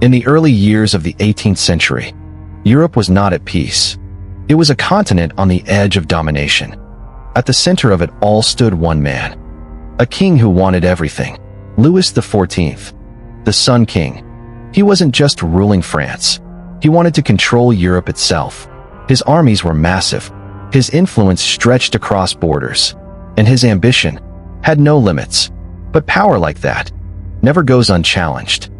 In the early years of the 18th century, Europe was not at peace. It was a continent on the edge of domination. At the center of it all stood one man, a king who wanted everything. Louis XIV, the Sun King. He wasn't just ruling France. He wanted to control Europe itself. His armies were massive. His influence stretched across borders, and his ambition had no limits. But power like that never goes unchallenged.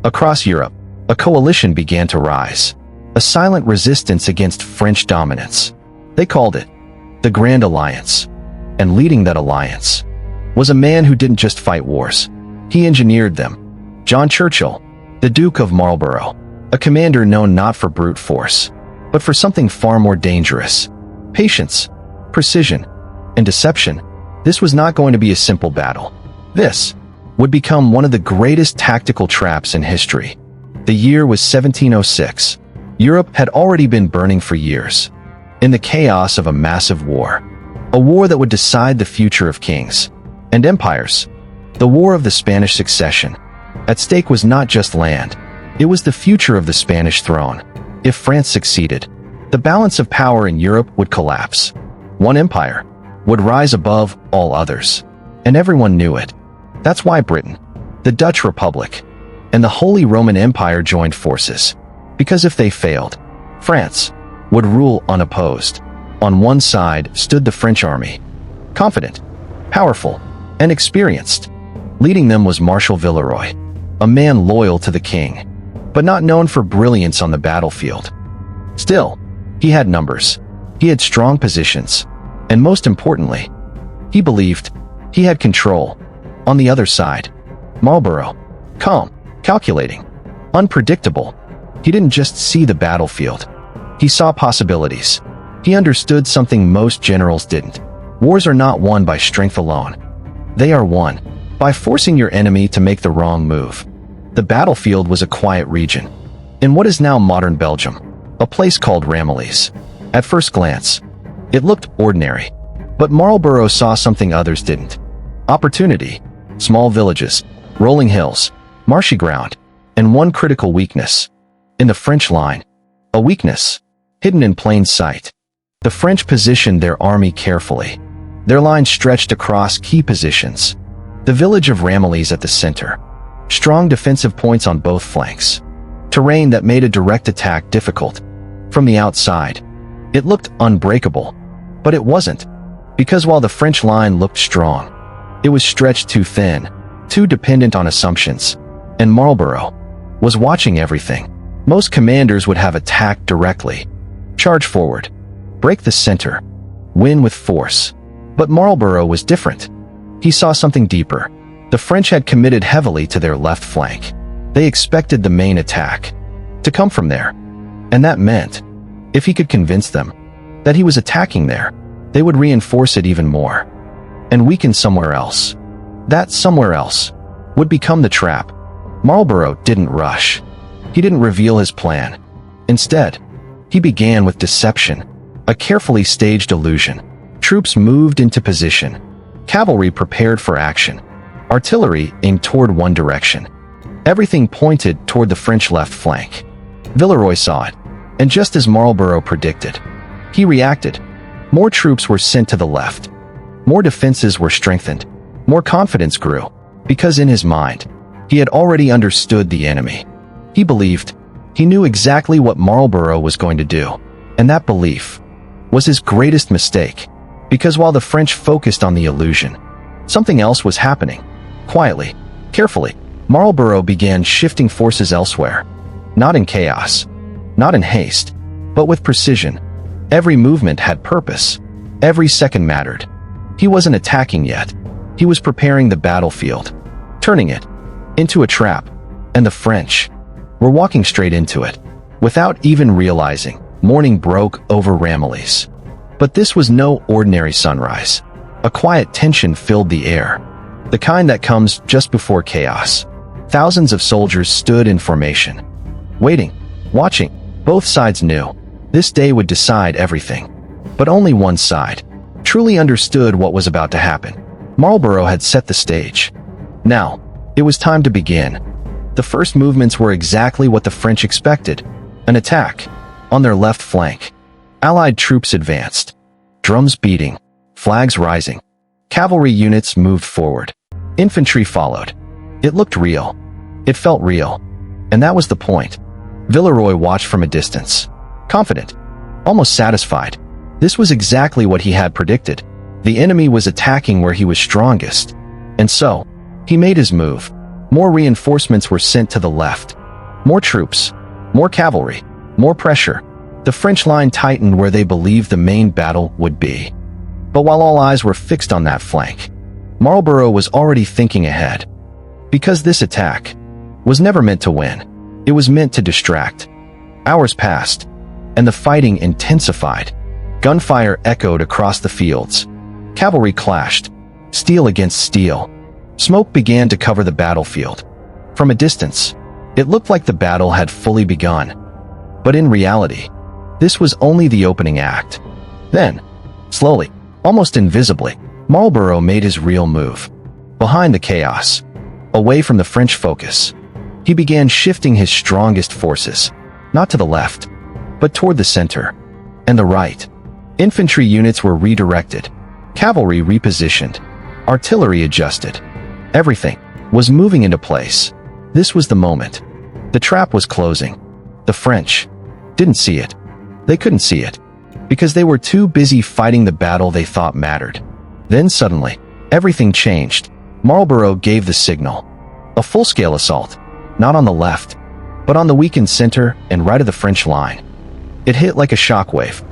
Across Europe, a coalition began to rise, a silent resistance against French dominance. They called it the Grand Alliance. And leading that alliance was a man who didn't just fight wars. He engineered them. John Churchill, the Duke of Marlborough, a commander known not for brute force, but for something far more dangerous: patience, precision, and deception. This was not going to be a simple battle. This would become one of the greatest tactical traps in history. The year was 1706. Europe had already been burning for years, in the chaos of a massive war. A war that would decide the future of kings and empires. The War of the Spanish Succession. At stake was not just land. It was the future of the Spanish throne. If France succeeded, the balance of power in Europe would collapse. One empire would rise above all others, and everyone knew it. That's why Britain, the Dutch Republic, and the Holy Roman Empire joined forces. Because if they failed, France would rule unopposed. On one side stood the French army, confident, powerful, and experienced. Leading them was Marshal Villeroy, a man loyal to the king, but not known for brilliance on the battlefield. Still, he had numbers, he had strong positions, and most importantly, he believed he had control. On the other side, Marlborough, calm, calculating, unpredictable. He didn't just see the battlefield. He saw possibilities. He understood something most generals didn't. Wars are not won by strength alone. They are won by forcing your enemy to make the wrong move. The battlefield was a quiet region, in what is now modern Belgium, a place called Ramillies. At first glance, it looked ordinary, but Marlborough saw something others didn't. Opportunity, small villages, rolling hills, marshy ground, and one critical weakness in the French line. A weakness hidden in plain sight. The French positioned their army carefully. Their line stretched across key positions. The village of Ramillies at the center. Strong defensive points on both flanks. Terrain that made a direct attack difficult. From the outside, it looked unbreakable, but it wasn't. Because while the French line looked strong, it was stretched too thin, too dependent on assumptions. And Marlborough was watching everything. Most commanders would have attacked directly, charge forward, break the center, win with force. But Marlborough was different. He saw something deeper. The French had committed heavily to their left flank. They expected the main attack to come from there. And that meant, if he could convince them that he was attacking there, they would reinforce it even more and weaken somewhere else. That somewhere else would become the trap. Marlborough didn't rush. He didn't reveal his plan. Instead, he began with deception, a carefully staged illusion. Troops moved into position. Cavalry prepared for action. Artillery aimed toward one direction. Everything pointed toward the French left flank. Villeroy saw it, and just as Marlborough predicted, he reacted. More troops were sent to the left. More defenses were strengthened. More confidence grew, because in his mind, he had already understood the enemy. He believed he knew exactly what Marlborough was going to do, and that belief was his greatest mistake. Because while the French focused on the illusion, something else was happening. Quietly, carefully, Marlborough began shifting forces elsewhere. Not in chaos, not in haste, but with precision. Every movement had purpose. Every second mattered. He wasn't attacking yet. He was preparing the battlefield, turning it into a trap. And the French were walking straight into it. Without even realizing, morning broke over Ramillies. But this was no ordinary sunrise. A quiet tension filled the air, the kind that comes just before chaos. Thousands of soldiers stood in formation, waiting, watching. Both sides knew this day would decide everything. But only one side truly understood what was about to happen. Marlborough had set the stage. Now, it was time to begin. The first movements were exactly what the French expected: an attack. On their left flank, Allied troops advanced, drums beating, flags rising. Cavalry units moved forward. Infantry followed. It looked real. It felt real. And that was the point. Villeroy watched from a distance, confident, almost satisfied. This was exactly what he had predicted. The enemy was attacking where he was strongest. And so, he made his move. More reinforcements were sent to the left. More troops, more cavalry, more pressure. The French line tightened where they believed the main battle would be. But while all eyes were fixed on that flank, Marlborough was already thinking ahead. Because this attack was never meant to win. It was meant to distract. Hours passed, and the fighting intensified. Gunfire echoed across the fields. Cavalry clashed, steel against steel. Smoke began to cover the battlefield. From a distance, it looked like the battle had fully begun. But in reality, this was only the opening act. Then, slowly, almost invisibly, Marlborough made his real move. Behind the chaos, away from the French focus, he began shifting his strongest forces, not to the left, but toward the center and the right. Infantry units were redirected, cavalry repositioned, artillery adjusted. Everything was moving into place. This was the moment. The trap was closing. The French didn't see it. They couldn't see it, because they were too busy fighting the battle they thought mattered. Then suddenly, everything changed. Marlborough gave the signal. A full-scale assault, not on the left, but on the weakened center and right of the French line. It hit like a shockwave.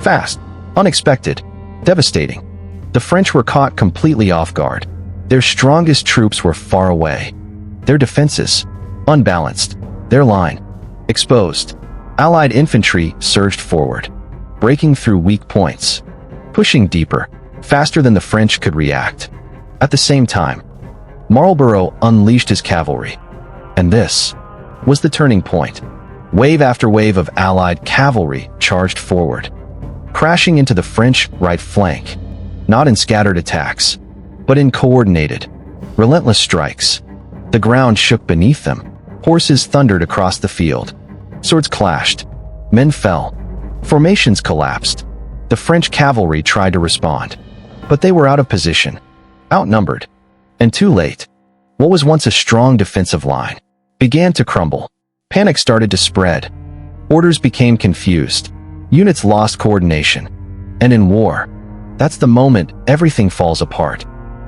Fast, unexpected, devastating. The French were caught completely off guard. Their strongest troops were far away. Their defenses, unbalanced. Their line, exposed. Allied infantry surged forward, breaking through weak points, pushing deeper, faster than the French could react. At the same time, Marlborough unleashed his cavalry. And this was the turning point. Wave after wave of Allied cavalry charged forward, crashing into the French right flank, not in scattered attacks, but in coordinated, relentless strikes. The ground shook beneath them. Horses thundered across the field. Swords clashed. Men fell. Formations collapsed. The French cavalry tried to respond, but they were out of position, outnumbered, and too late. What was once a strong defensive line began to crumble. Panic started to spread. Orders became confused. Units lost coordination. And in war, that's the moment everything falls apart.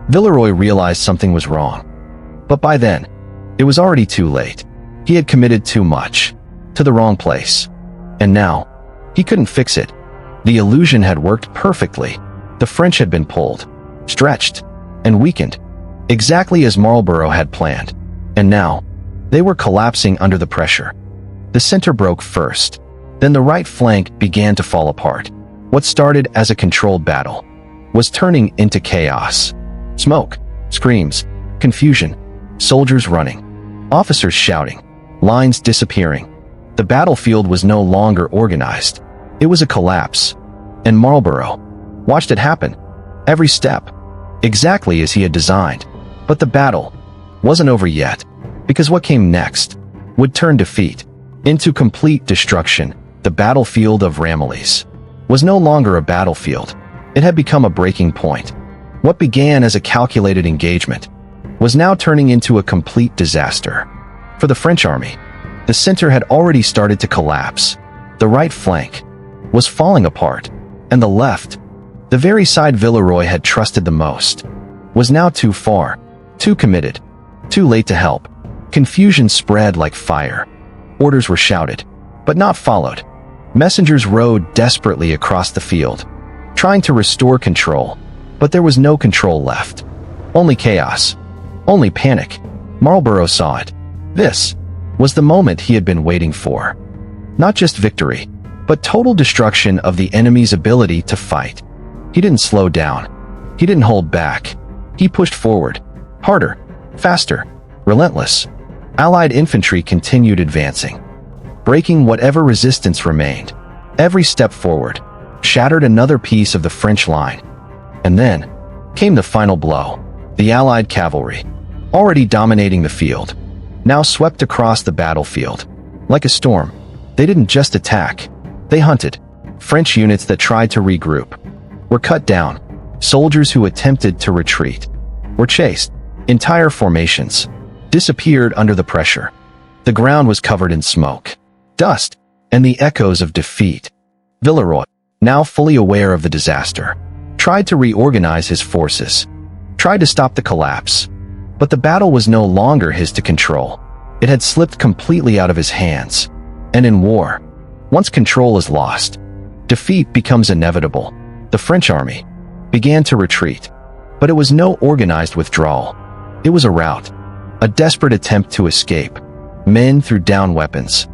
Villeroy realized something was wrong. But by then, it was already too late. He had committed too much to the wrong place. And now, he couldn't fix it. The illusion had worked perfectly. The French had been pulled, stretched, and weakened, exactly as Marlborough had planned. And now, they were collapsing under the pressure. The center broke first. Then the right flank began to fall apart. What started as a controlled battle was turning into chaos. Smoke, screams, confusion, soldiers running, officers shouting, lines disappearing. The battlefield was no longer organized. It was a collapse. And Marlborough watched it happen. Every step, exactly as he had designed. But the battle wasn't over yet, because what came next would turn defeat into complete destruction. The battlefield of Ramillies was no longer a battlefield. It had become a breaking point. What began as a calculated engagement was now turning into a complete disaster. For the French army, the center had already started to collapse. The right flank was falling apart, and the left, the very side Villeroy had trusted the most, was now too far, too committed, too late to help. Confusion spread like fire. Orders were shouted, but not followed. Messengers rode desperately across the field, trying to restore control, but there was no control left. Only chaos, only panic. Marlborough saw it. This was the moment he had been waiting for. Not just victory, but total destruction of the enemy's ability to fight. He didn't slow down. He didn't hold back. He pushed forward, harder, faster, relentless. Allied infantry continued advancing, breaking whatever resistance remained. Every step forward shattered another piece of the French line. And then came the final blow. The Allied cavalry, already dominating the field, now swept across the battlefield. Like a storm, they didn't just attack, they hunted. French units that tried to regroup were cut down. Soldiers who attempted to retreat were chased. Entire formations disappeared under the pressure. The ground was covered in smoke, dust, and the echoes of defeat. Villeroy, now fully aware of the disaster, tried to reorganize his forces, tried to stop the collapse. But the battle was no longer his to control. It had slipped completely out of his hands. And in war, once control is lost, defeat becomes inevitable. The French army began to retreat, but it was no organized withdrawal. It was a rout, a desperate attempt to escape. Men threw down weapons.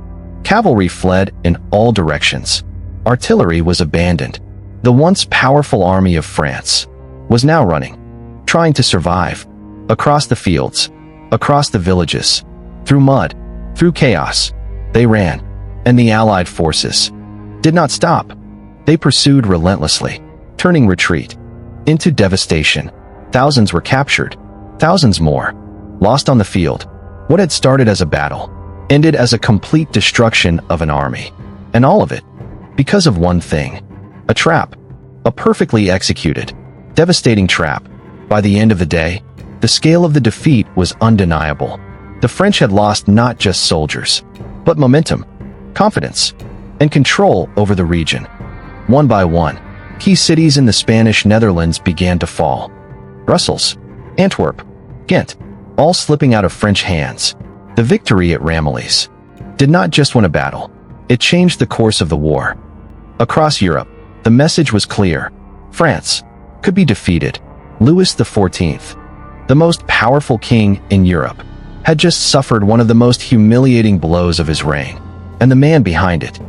Cavalry fled in all directions. Artillery was abandoned. The once powerful army of France was now running, trying to survive. Across the fields, across the villages, through mud, through chaos, they ran. And the Allied forces did not stop. They pursued relentlessly, turning retreat into devastation. Thousands were captured, thousands more lost on the field. What had started as a battle ended as a complete destruction of an army. And all of it because of one thing: a trap, a perfectly executed, devastating trap. By the end of the day, the scale of the defeat was undeniable. The French had lost not just soldiers, but momentum, confidence, and control over the region. One by one, key cities in the Spanish Netherlands began to fall. Brussels, Antwerp, Ghent, all slipping out of French hands. The victory at Ramillies did not just win a battle, it changed the course of the war. Across Europe, the message was clear: France could be defeated. Louis XIV, the most powerful king in Europe, had just suffered one of the most humiliating blows of his reign. And the man behind it,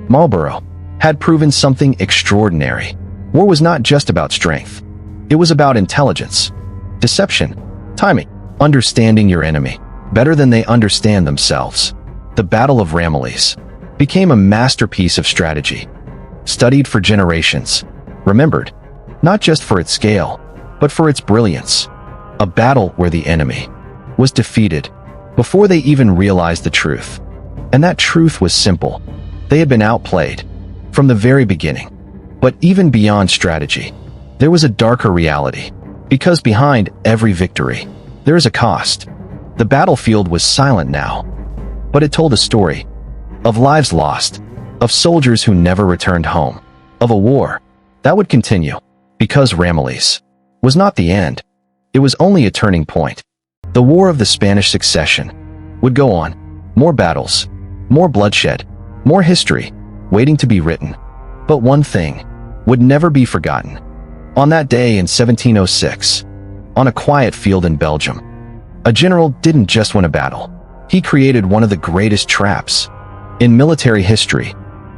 Marlborough, had proven something extraordinary. War was not just about strength. It was about intelligence, deception, timing, understanding your enemy better than they understand themselves. The Battle of Ramillies became a masterpiece of strategy, studied for generations, remembered not just for its scale, but for its brilliance. A battle where the enemy was defeated before they even realized the truth. And that truth was simple: they had been outplayed from the very beginning. But even beyond strategy, there was a darker reality. Because behind every victory, there is a cost. The battlefield was silent now, but it told a story of lives lost, of soldiers who never returned home, of a war that would continue. Because Ramillies was not the end, it was only a turning point. The War of the Spanish Succession would go on. More battles, more bloodshed, more history waiting to be written. But one thing would never be forgotten. On that day in 1706, on a quiet field in Belgium, a general didn't just win a battle. He created one of the greatest traps in military history.